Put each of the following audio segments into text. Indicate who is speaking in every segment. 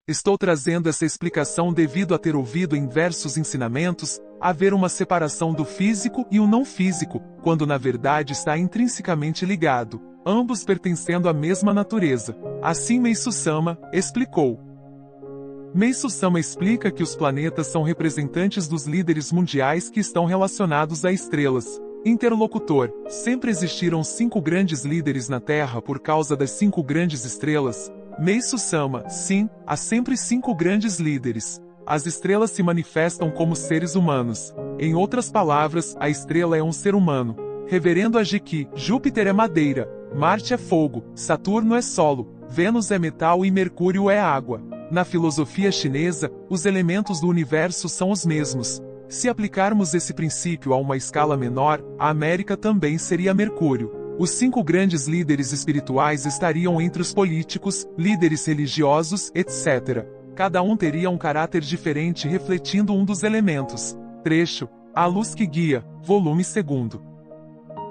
Speaker 1: Estou trazendo essa explicação devido a ter ouvido em diversos ensinamentos haver uma separação do físico e o não físico, quando na verdade está intrinsecamente ligado, ambos pertencendo à mesma natureza. Assim Meisu Sama explicou. Meisu Sama explica que os planetas são representantes dos líderes mundiais que estão relacionados a estrelas. Interlocutor: sempre existiram 5 grandes líderes na Terra por causa das 5 grandes estrelas? Meisu Sama: sim, há sempre 5 grandes líderes. As estrelas se manifestam como seres humanos. Em outras palavras, a estrela é um ser humano. Reverendo Ajiki: Júpiter é madeira, Marte é fogo, Saturno é solo, Vênus é metal e Mercúrio é água. Na filosofia chinesa, os elementos do universo são os mesmos. Se aplicarmos esse princípio a uma escala menor, a América também seria Mercúrio. Os 5 grandes líderes espirituais estariam entre os políticos, líderes religiosos, etc. Cada um teria um caráter diferente refletindo um dos elementos. Trecho: A Luz que Guia, volume 2.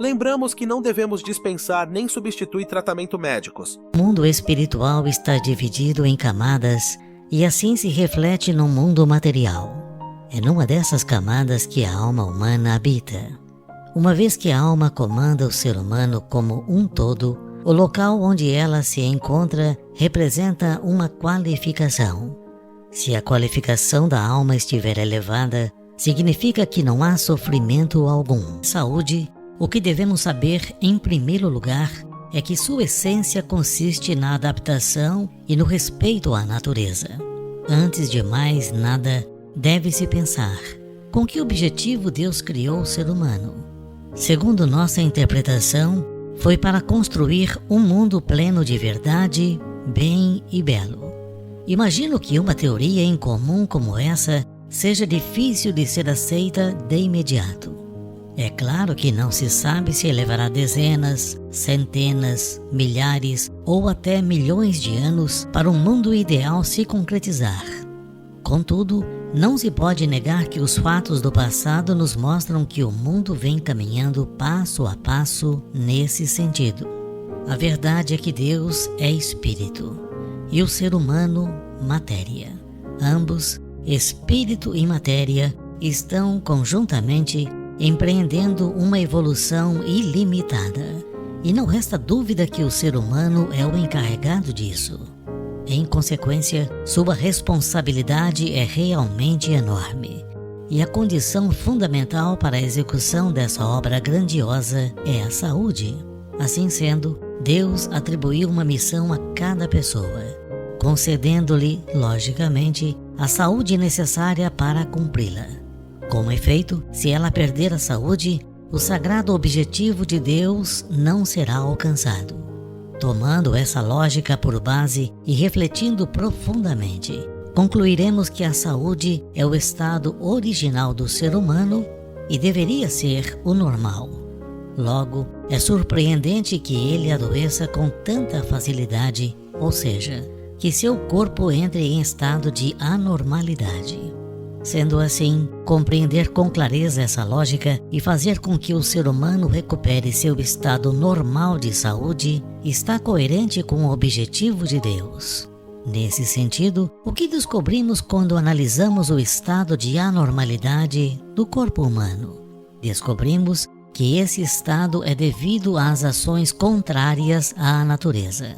Speaker 2: Lembramos que não devemos dispensar nem substituir tratamento médicos.
Speaker 3: O mundo espiritual está dividido em camadas e assim se reflete no mundo material. É numa dessas camadas que a alma humana habita. Uma vez que a alma comanda o ser humano como um todo, o local onde ela se encontra representa uma qualificação. Se a qualificação da alma estiver elevada, significa que não há sofrimento algum. Saúde, o que devemos saber em primeiro lugar é que sua essência consiste na adaptação e no respeito à natureza. Antes de mais nada, deve-se pensar: com que objetivo Deus criou o ser humano? Segundo nossa interpretação, foi para construir um mundo pleno de verdade, bem e belo. Imagino que uma teoria incomum como essa seja difícil de ser aceita de imediato. É claro que não se sabe se levará dezenas, centenas, milhares ou até milhões de anos para um mundo ideal se concretizar. Contudo, não se pode negar que os fatos do passado nos mostram que o mundo vem caminhando passo a passo nesse sentido. A verdade é que Deus é espírito e o ser humano, matéria. Ambos, espírito e matéria, estão conjuntamente empreendendo uma evolução ilimitada. E não resta dúvida que o ser humano é o encarregado disso. Em consequência, sua responsabilidade é realmente enorme. E a condição fundamental para a execução dessa obra grandiosa é a saúde. Assim sendo, Deus atribuiu uma missão a cada pessoa, concedendo-lhe, logicamente, a saúde necessária para cumpri-la. Com efeito, se ela perder a saúde, o sagrado objetivo de Deus não será alcançado. Tomando essa lógica por base e refletindo profundamente, concluiremos que a saúde é o estado original do ser humano e deveria ser o normal. Logo, é surpreendente que ele adoeça com tanta facilidade, ou seja, que seu corpo entre em estado de anormalidade. Sendo assim, compreender com clareza essa lógica e fazer com que o ser humano recupere seu estado normal de saúde está coerente com o objetivo de Deus. Nesse sentido, o que descobrimos quando analisamos o estado de anormalidade do corpo humano? Descobrimos que esse estado é devido às ações contrárias à natureza.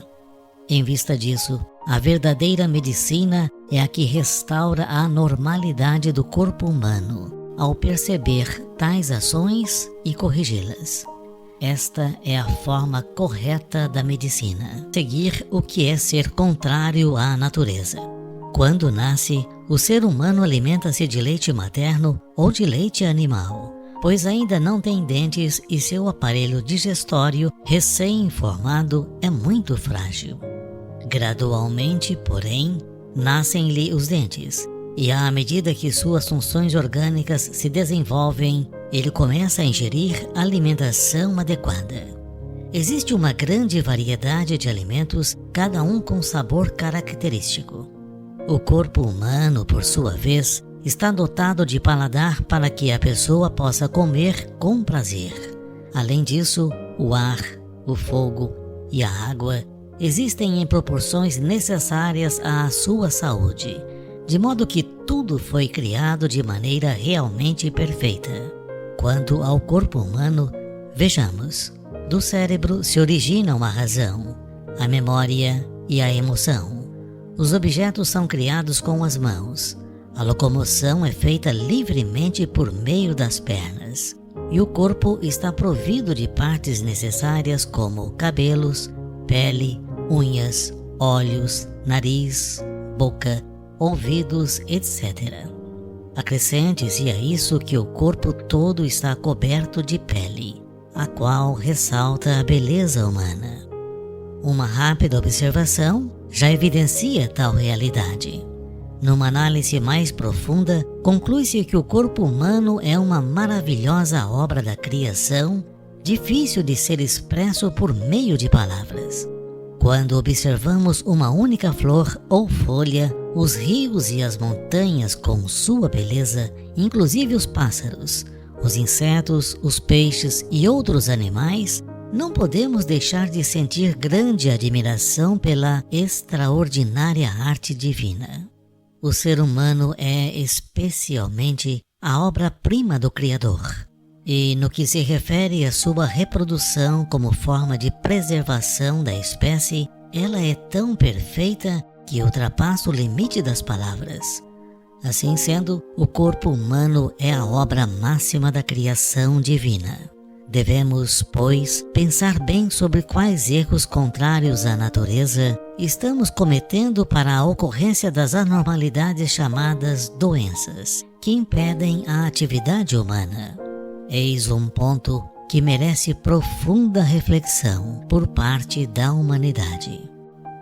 Speaker 3: Em vista disso, a verdadeira medicina é a que restaura a normalidade do corpo humano, ao perceber tais ações e corrigi-las. Esta é a forma correta da medicina, seguir o que é ser contrário à natureza. Quando nasce, o ser humano alimenta-se de leite materno ou de leite animal, pois ainda não tem dentes e seu aparelho digestório recém-formado é muito frágil. Gradualmente, porém, nascem-lhe os dentes, e à medida que suas funções orgânicas se desenvolvem, ele começa a ingerir alimentação adequada. Existe uma grande variedade de alimentos, cada um com sabor característico. O corpo humano, por sua vez, está dotado de paladar para que a pessoa possa comer com prazer. Além disso, o ar, o fogo e a água existem em proporções necessárias à sua saúde, de modo que tudo foi criado de maneira realmente perfeita. Quanto ao corpo humano, vejamos, do cérebro se originam a razão, a memória e a emoção. Os objetos são criados com as mãos. A locomoção é feita livremente por meio das pernas. E o corpo está provido de partes necessárias como cabelos, pele, unhas, olhos, nariz, boca, ouvidos, etc. Acrescente-se a isso que o corpo todo está coberto de pele, a qual ressalta a beleza humana. Uma rápida observação já evidencia tal realidade. Numa análise mais profunda, conclui-se que o corpo humano é uma maravilhosa obra da criação, difícil de ser expresso por meio de palavras. Quando observamos uma única flor ou folha, os rios e as montanhas com sua beleza, inclusive os pássaros, os insetos, os peixes e outros animais, não podemos deixar de sentir grande admiração pela extraordinária arte divina. O ser humano é especialmente a obra-prima do Criador. E no que se refere à sua reprodução como forma de preservação da espécie, ela é tão perfeita que ultrapassa o limite das palavras. Assim sendo, o corpo humano é a obra máxima da criação divina. Devemos, pois, pensar bem sobre quais erros contrários à natureza estamos cometendo para a ocorrência das anormalidades chamadas doenças, que impedem a atividade humana. Eis um ponto que merece profunda reflexão por parte da humanidade.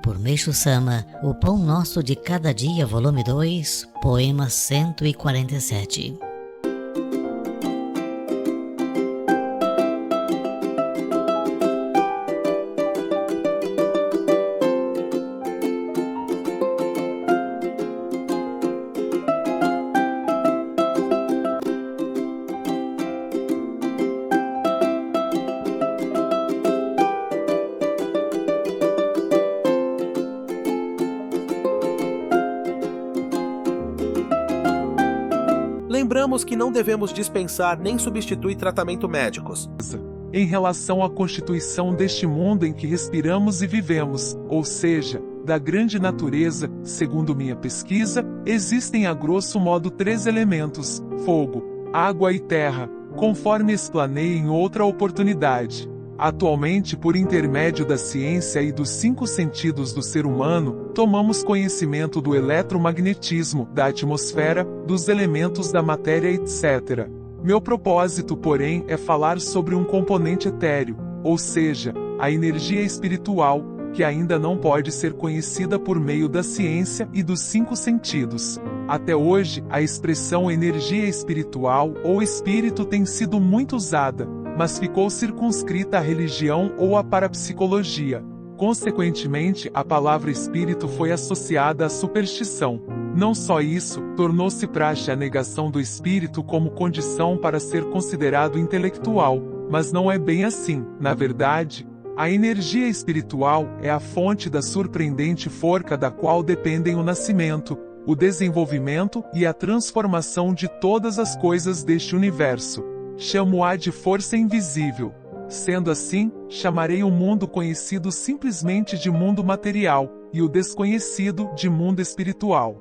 Speaker 3: Por Meixo Sama, O Pão Nosso de Cada Dia, volume 2, poema 147.
Speaker 2: Lembramos que não devemos dispensar nem substituir tratamento médicos.
Speaker 1: Em relação à constituição deste mundo em que respiramos e vivemos, ou seja, da grande natureza, segundo minha pesquisa, existem a grosso modo 3 elementos: fogo, água e terra, conforme explanei em outra oportunidade. Atualmente, por intermédio da ciência e dos 5 sentidos do ser humano, tomamos conhecimento do eletromagnetismo, da atmosfera, dos elementos da matéria, etc. Meu propósito, porém, é falar sobre um componente etéreo, ou seja, a energia espiritual, que ainda não pode ser conhecida por meio da ciência e dos 5 sentidos. Até hoje, a expressão energia espiritual ou espírito tem sido muito usada, mas ficou circunscrita à religião ou à parapsicologia. Consequentemente, a palavra espírito foi associada à superstição. Não só isso, tornou-se praxe a negação do espírito como condição para ser considerado intelectual, mas não é bem assim. Na verdade, a energia espiritual é a fonte da surpreendente forca da qual dependem o nascimento, o desenvolvimento e a transformação de todas as coisas deste universo. Chamo-a de força invisível. Sendo assim, chamarei o mundo conhecido simplesmente de mundo material, e o desconhecido de mundo espiritual.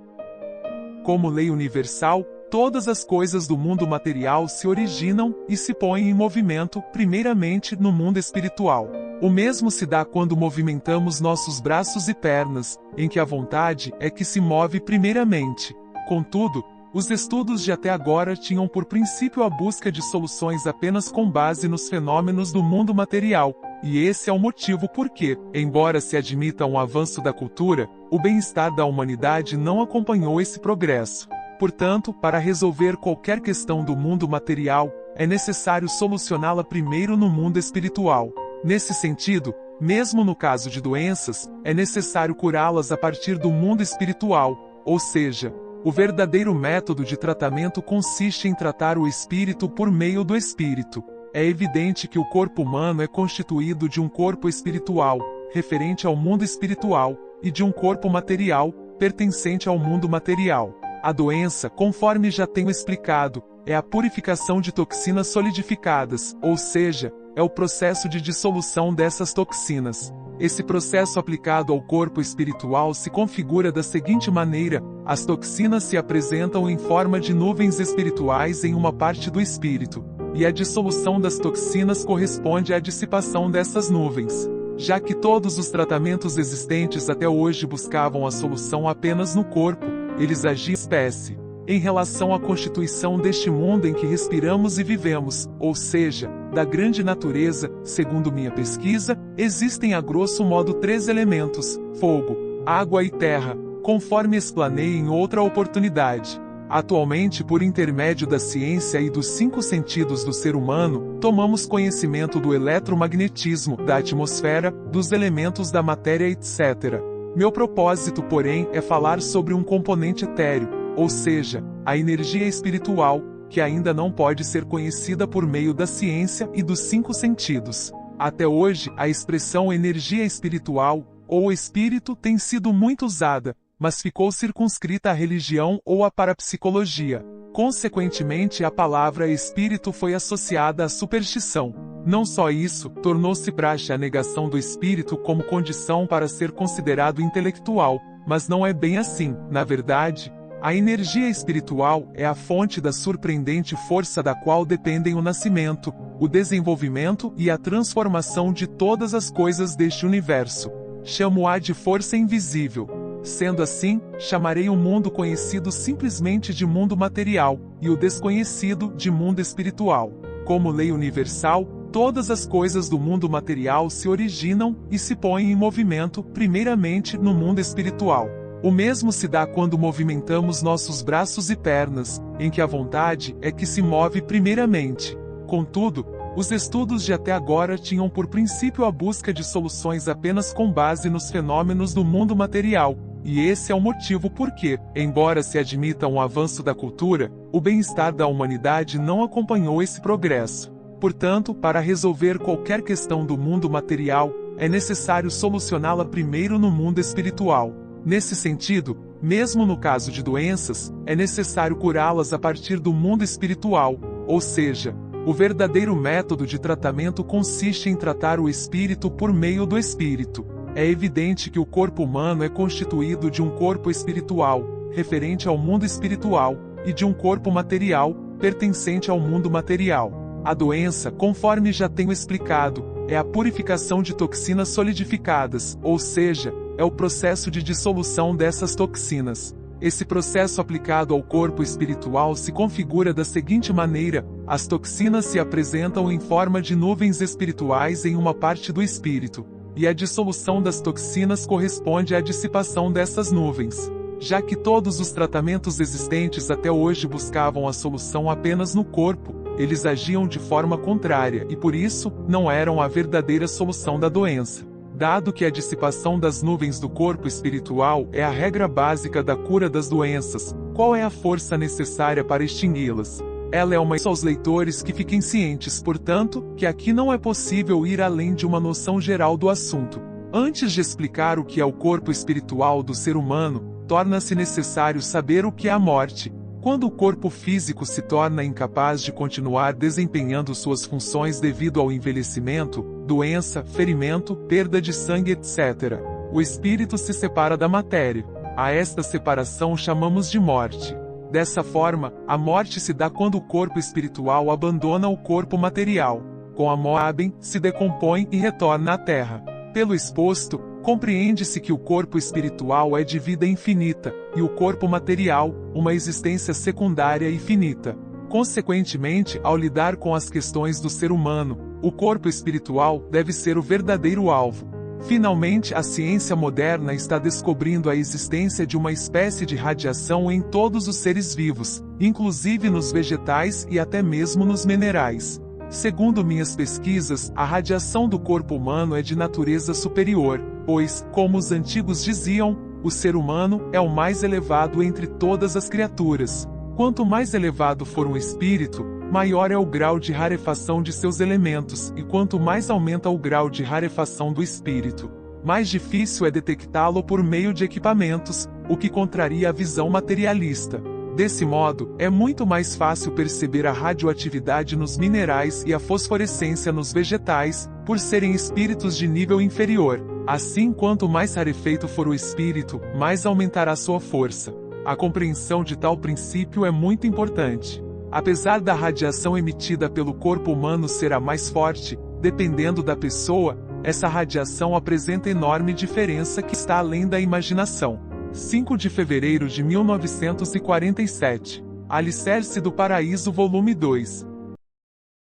Speaker 1: Como lei universal, todas as coisas do mundo material se originam e se põem em movimento, primeiramente, no mundo espiritual. O mesmo se dá quando movimentamos nossos braços e pernas, em que a vontade é que se move primeiramente. Contudo, os estudos de até agora tinham por princípio a busca de soluções apenas com base nos fenômenos do mundo material, e esse é o motivo por que, embora se admita um avanço da cultura, o bem-estar da humanidade não acompanhou esse progresso. Portanto, para resolver qualquer questão do mundo material, é necessário solucioná-la primeiro no mundo espiritual. Nesse sentido, mesmo no caso de doenças, é necessário curá-las a partir do mundo espiritual, ou seja, o verdadeiro método de tratamento consiste em tratar o espírito por meio do espírito. É evidente que o corpo humano é constituído de um corpo espiritual, referente ao mundo espiritual, e de um corpo material, pertencente ao mundo material. A doença, conforme já tenho explicado, é a purificação de toxinas solidificadas, ou seja, é o processo de dissolução dessas toxinas. Esse processo aplicado ao corpo espiritual se configura da seguinte maneira: as toxinas se apresentam em forma de nuvens espirituais em uma parte do espírito, e a dissolução das toxinas corresponde à dissipação dessas nuvens. Já que todos os tratamentos existentes até hoje buscavam a solução apenas no corpo, eles agiam espécie, em relação à constituição deste mundo em que respiramos e vivemos, ou seja, da grande natureza. Segundo minha pesquisa, existem a grosso modo 3 elementos: fogo, água e terra, conforme explanei em outra oportunidade. Atualmente, por intermédio da ciência e dos 5 sentidos do ser humano, tomamos conhecimento do eletromagnetismo, da atmosfera, dos elementos da matéria, etc. Meu propósito, porém, é falar sobre um componente etéreo, ou seja, a energia espiritual, que ainda não pode ser conhecida por meio da ciência e dos 5 sentidos. Até hoje, a expressão energia espiritual, ou espírito, tem sido muito usada, mas ficou circunscrita à religião ou à parapsicologia. Consequentemente, a palavra espírito foi associada à superstição. Não só isso, tornou-se praxe a negação do espírito como condição para ser considerado intelectual, mas não é bem assim. Na verdade, a energia espiritual é a fonte da surpreendente força da qual dependem o nascimento, o desenvolvimento e a transformação de todas as coisas deste universo. Chamo-a de força invisível. Sendo assim, chamarei o mundo conhecido simplesmente de mundo material, e o desconhecido de mundo espiritual. Como lei universal, todas as coisas do mundo material se originam e se põem em movimento, primeiramente, no mundo espiritual. O mesmo se dá quando movimentamos nossos braços e pernas, em que a vontade é que se move primeiramente. Contudo, os estudos de até agora tinham por princípio a busca de soluções apenas com base nos fenômenos do mundo material, e esse é o motivo por que, embora se admita um avanço da cultura, o bem-estar da humanidade não acompanhou esse progresso. Portanto, para resolver qualquer questão do mundo material, é necessário solucioná-la primeiro no mundo espiritual. Nesse sentido, mesmo no caso de doenças, é necessário curá-las a partir do mundo espiritual, ou seja, o verdadeiro método de tratamento consiste em tratar o espírito por meio do espírito. É evidente que o corpo humano é constituído de um corpo espiritual, referente ao mundo espiritual, e de um corpo material, pertencente ao mundo material. A doença, conforme já tenho explicado, é a purificação de toxinas solidificadas, ou seja, é o processo de dissolução dessas toxinas. Esse processo aplicado ao corpo espiritual se configura da seguinte maneira: as toxinas se apresentam em forma de nuvens espirituais em uma parte do espírito, e a dissolução das toxinas corresponde à dissipação dessas nuvens. Já que todos os tratamentos existentes até hoje buscavam a solução apenas no corpo, eles agiam de forma contrária e por isso, não eram a verdadeira solução da doença. Dado que a dissipação das nuvens do corpo espiritual é a regra básica da cura das doenças, qual é a força necessária para extingui-las? Ela é uma aos leitores que fiquem cientes, portanto, que aqui não é possível ir além de uma noção geral do assunto. Antes de explicar o que é o corpo espiritual do ser humano, torna-se necessário saber o que é a morte. Quando o corpo físico se torna incapaz de continuar desempenhando suas funções devido ao envelhecimento, doença, ferimento, perda de sangue, etc., o espírito se separa da matéria. A esta separação chamamos de morte. Dessa forma, a morte se dá quando o corpo espiritual abandona o corpo material. Com a morte, se decompõe e retorna à terra. Pelo exposto, compreende-se que o corpo espiritual é de vida infinita, e o corpo material, uma existência secundária e finita. Consequentemente, ao lidar com as questões do ser humano, o corpo espiritual deve ser o verdadeiro alvo. Finalmente, a ciência moderna está descobrindo a existência de uma espécie de radiação em todos os seres vivos, inclusive nos vegetais e até mesmo nos minerais. Segundo minhas pesquisas, a radiação do corpo humano é de natureza superior, pois, como os antigos diziam, o ser humano é o mais elevado entre todas as criaturas. Quanto mais elevado for um espírito, maior é o grau de rarefação de seus elementos, e quanto mais aumenta o grau de rarefação do espírito, mais difícil é detectá-lo por meio de equipamentos, o que contraria a visão materialista. Desse modo, é muito mais fácil perceber a radioatividade nos minerais e a fosforescência nos vegetais, por serem espíritos de nível inferior. Assim, quanto mais rarefeito for o espírito, mais aumentará sua força. A compreensão de tal princípio é muito importante. Apesar da radiação emitida pelo corpo humano ser a mais forte, dependendo da pessoa, essa radiação apresenta enorme diferença que está além da imaginação. 5 de fevereiro de 1947. Alicerce do Paraíso, volume 2.